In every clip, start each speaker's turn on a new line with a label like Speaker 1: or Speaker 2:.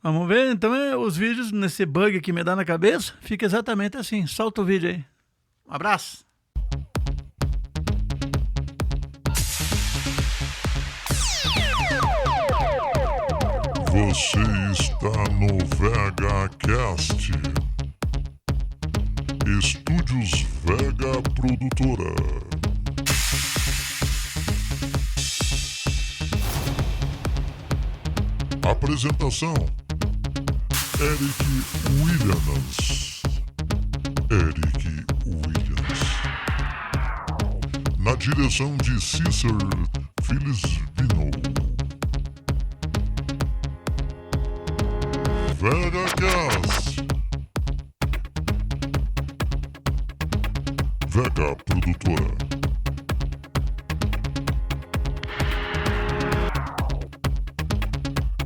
Speaker 1: Vamos ver, então, os vídeos nesse bug que me dá na cabeça, fica exatamente assim. Solta o vídeo aí. Um abraço.
Speaker 2: Você está no VegaCast, estúdios Wega Produtora. Apresentação: Eric Williams. Na direção de Cesar Felisbino. VegaCast, Wega Produtora.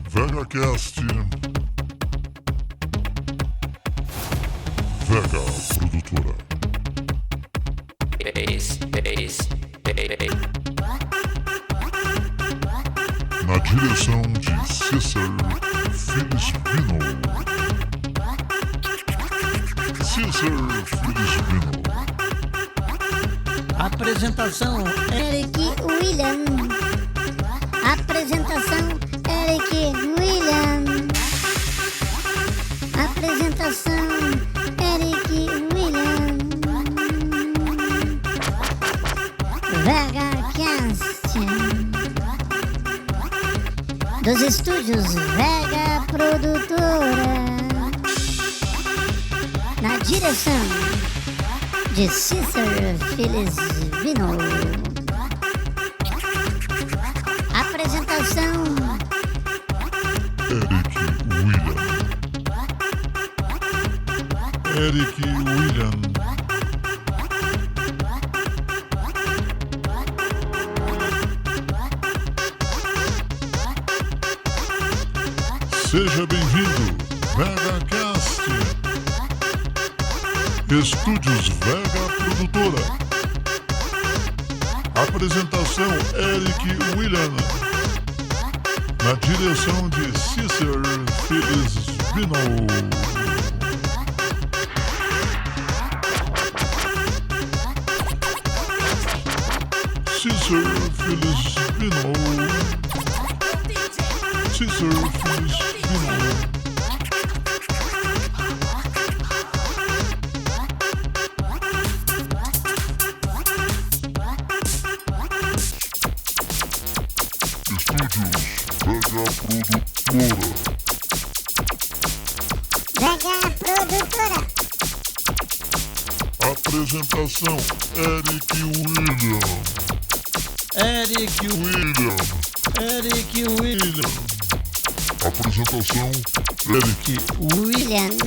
Speaker 2: VegaCast, Wega Produtora. Na direção de Cesar Felisbino. Cesar Felisbino.
Speaker 3: Apresentação: Eric Williams. Apresentação: Eric Williams. Apresentação: Eric Williams. VegaCast, dos estúdios Wega Produtora. Na direção de Cesar Felisbino. Apresentação:
Speaker 2: Eric Williams. Seja bem-vindo, VegaCast, estúdios Wega Produtora. Apresentação: Eric Williams. Na direção de Cesar Felisbino. Cesar Felisbino. Cesar Felisbino.
Speaker 3: Wega Produtora.
Speaker 2: Apresentação: Eric Williams. Apresentação: Eric
Speaker 3: Williams.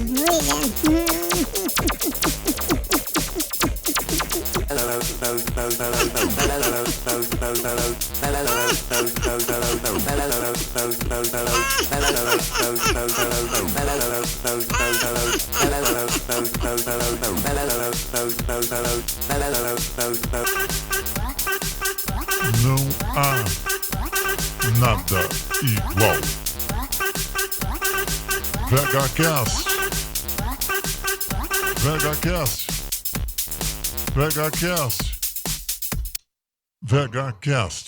Speaker 2: Não há nada igual. VegaCast. VegaCast.